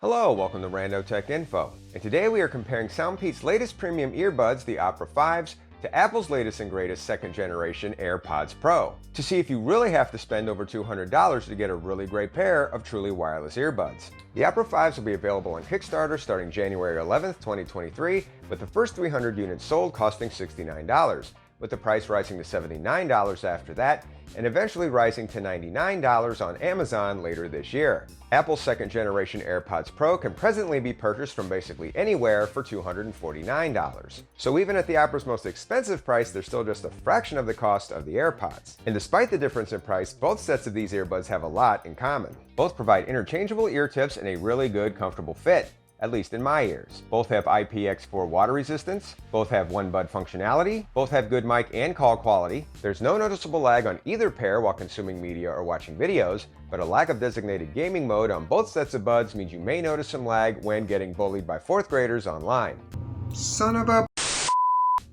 Hello, welcome to Rando Tech Info, and today we are comparing SOUNDPEATS' latest premium earbuds, the Opera 5s, to Apple's latest and greatest second-generation AirPods Pro, to see if you really have to spend over $200 to get a really great pair of truly wireless earbuds. The Opera 5s will be available on Kickstarter starting January 11th, 2023, with the first 300 units sold costing $69, with the price rising to $79 after that, and eventually rising to $99 on Amazon later this year. Apple's second-generation AirPods Pro can presently be purchased from basically anywhere for $249. So even at the Opera's most expensive price, they're still just a fraction of the cost of the AirPods. And despite the difference in price, both sets of these earbuds have a lot in common. Both provide interchangeable ear tips and a really good, comfortable fit, at least in my ears. Both have IPX4 water resistance, both have one bud functionality, both have good mic and call quality. There's no noticeable lag on either pair while consuming media or watching videos, but a lack of designated gaming mode on both sets of buds means you may notice some lag when getting bullied by 4th graders online. Son of a...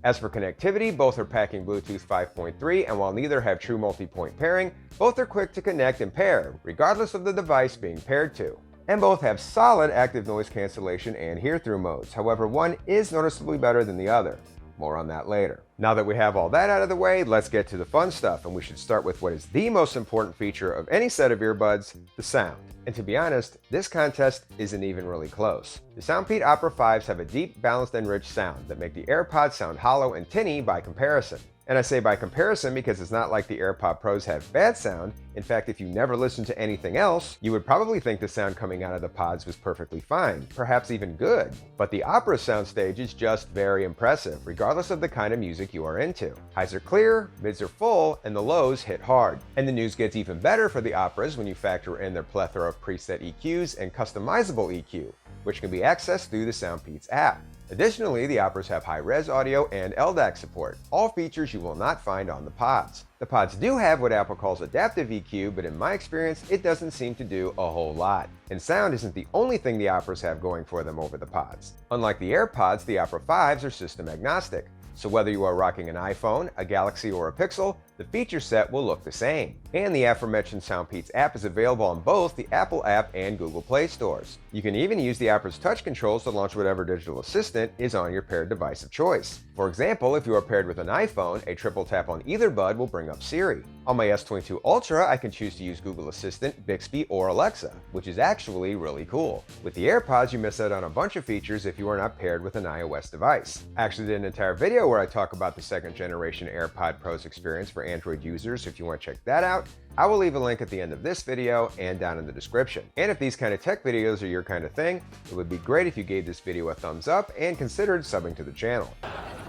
As for connectivity, both are packing Bluetooth 5.3, and while neither have true multi-point pairing, both are quick to connect and pair, regardless of the device being paired to. And both have solid active noise cancellation and hear-through modes. However, one is noticeably better than the other. More on that later. Now that we have all that out of the way, let's get to the fun stuff, and we should start with what is the most important feature of any set of earbuds, the sound. And to be honest, this contest isn't even really close. The SOUNDPEATS Opera 5s have a deep, balanced, and rich sound that make the AirPods sound hollow and tinny by comparison. And I say by comparison because it's not like the AirPod Pros have bad sound. In fact, if you never listened to anything else, you would probably think the sound coming out of the pods was perfectly fine, perhaps even good. But the Opera soundstage is just very impressive, regardless of the kind of music you are into. Highs are clear, mids are full, and the lows hit hard. And the news gets even better for the Operas when you factor in their plethora of preset EQs and customizable EQ, which can be accessed through the SOUNDPEATS app. Additionally, the Operas have high-res audio and LDAC support, all features you will not find on the pods. The pods do have what Apple calls adaptive EQ, but in my experience, it doesn't seem to do a whole lot. And sound isn't the only thing the Operas have going for them over the pods. Unlike the AirPods, the Opera 5s are system agnostic. So whether you are rocking an iPhone, a Galaxy, or a Pixel, the feature set will look the same. And the aforementioned SOUNDPEATS app is available on both the Apple app and Google Play stores. You can even use the Opera's touch controls to launch whatever digital assistant is on your paired device of choice. For example, if you are paired with an iPhone, a triple tap on either bud will bring up Siri. On my S22 Ultra, I can choose to use Google Assistant, Bixby, or Alexa, which is actually really cool. With the AirPods, you miss out on a bunch of features if you are not paired with an iOS device. I actually did an entire video where I talk about the second generation AirPod Pro's experience for Android users. If you want to check that out, I will leave a link at the end of this video and down in the description. And if these kind of tech videos are your kind of thing, it would be great if you gave this video a thumbs up and considered subbing to the channel.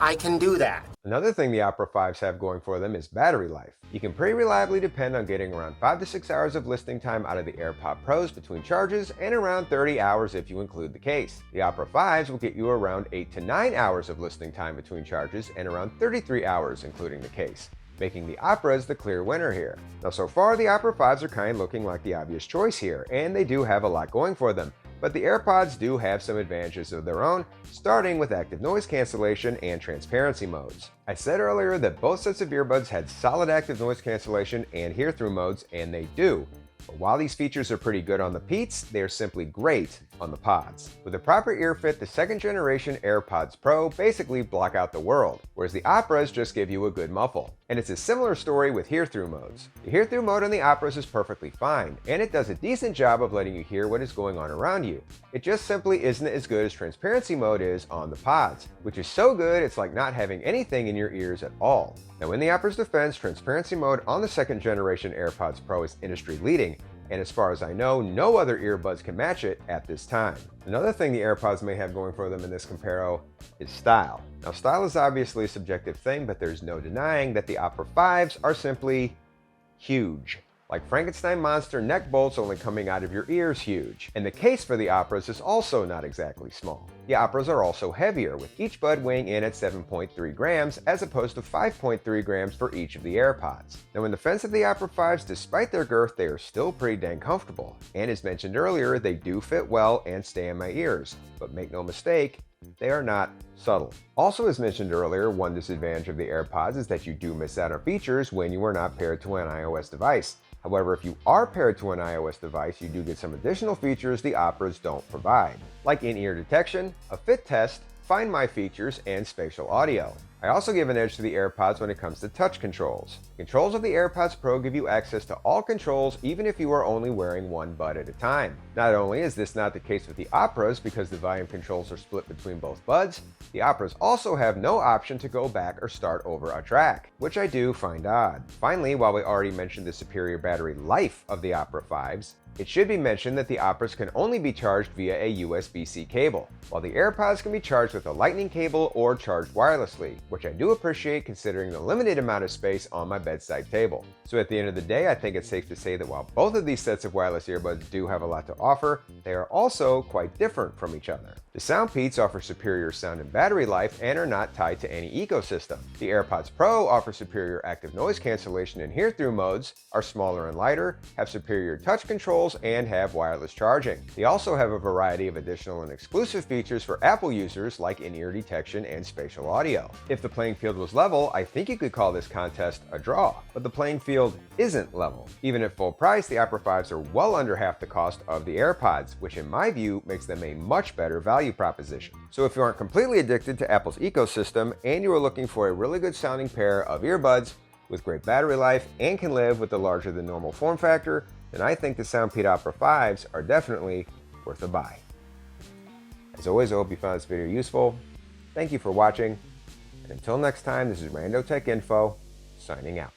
I can do that. Another thing the Opera 5s have going for them is battery life. You can pretty reliably depend on getting around 5 to 6 hours of listening time out of the AirPod Pros between charges, and around 30 hours if you include the case. The Opera 5s will get you around 8 to 9 hours of listening time between charges, and around 33 hours including the case, making the Operas the clear winner here. Now so far, the Opera 5s are kind of looking like the obvious choice here, and they do have a lot going for them. But the AirPods do have some advantages of their own, starting with active noise cancellation and transparency modes. I said earlier that both sets of earbuds had solid active noise cancellation and hear-through modes, and they do. But while these features are pretty good on the Peats, they are simply great on the pods. With a proper ear fit, the second generation AirPods Pro basically block out the world, whereas the Operas just give you a good muffle. And it's a similar story with hear-through modes. The hear-through mode on the Operas is perfectly fine, and it does a decent job of letting you hear what is going on around you. It just simply isn't as good as transparency mode is on the pods, which is so good it's like not having anything in your ears at all. Now in the Opera's defense, transparency mode on the second generation AirPods Pro is industry leading, and as far as I know, no other earbuds can match it at this time. Another thing the AirPods may have going for them in this comparo is style. Now style is obviously a subjective thing, but there's no denying that the Opera 5s are simply huge. Like Frankenstein monster neck bolts only coming out of your ears huge. And the case for the Operas is also not exactly small. The Operas are also heavier, with each bud weighing in at 7.3 grams as opposed to 5.3 grams for each of the AirPods. Now in defense of the Opera 5s, despite their girth, they are still pretty dang comfortable. And as mentioned earlier, they do fit well and stay in my ears. But make no mistake, they are not subtle. Also, as mentioned earlier, one disadvantage of the AirPods is that you do miss out on features when you are not paired to an iOS device. However, if you are paired to an iOS device, you do get some additional features the Operas don't provide, like in-ear detection, a fit test, Find My features, and spatial audio. I also give an edge to the AirPods when it comes to touch controls. Controls of the AirPods Pro give you access to all controls even if you are only wearing one bud at a time. Not only is this not the case with the Operas because the volume controls are split between both buds, the Operas also have no option to go back or start over a track, which I do find odd. Finally, while we already mentioned the superior battery life of the Opera 5s, it should be mentioned that the Operas can only be charged via a USB-C cable, while the AirPods can be charged with a lightning cable or charged wirelessly, which I do appreciate considering the limited amount of space on my bedside table. So at the end of the day, I think it's safe to say that while both of these sets of wireless earbuds do have a lot to offer, they are also quite different from each other. The SOUNDPEATS offer superior sound and battery life and are not tied to any ecosystem. The AirPods Pro offer superior active noise cancellation and hear-through modes, are smaller and lighter, have superior touch controls, and have wireless charging. They also have a variety of additional and exclusive features for Apple users like in-ear detection and spatial audio. If the playing field was level, I think you could call this contest a draw, but the playing field isn't level. Even at full price, the Opera 5s are well under half the cost of the AirPods, which in my view makes them a much better value proposition. So if you aren't completely addicted to Apple's ecosystem and you are looking for a really good sounding pair of earbuds with great battery life and can live with the larger than normal form factor, then I think the SOUNDPEATS Opera 5s are definitely worth a buy. As always, I hope you found this video useful. Thank you for watching, and until next time, this is Rando Tech Info, signing out.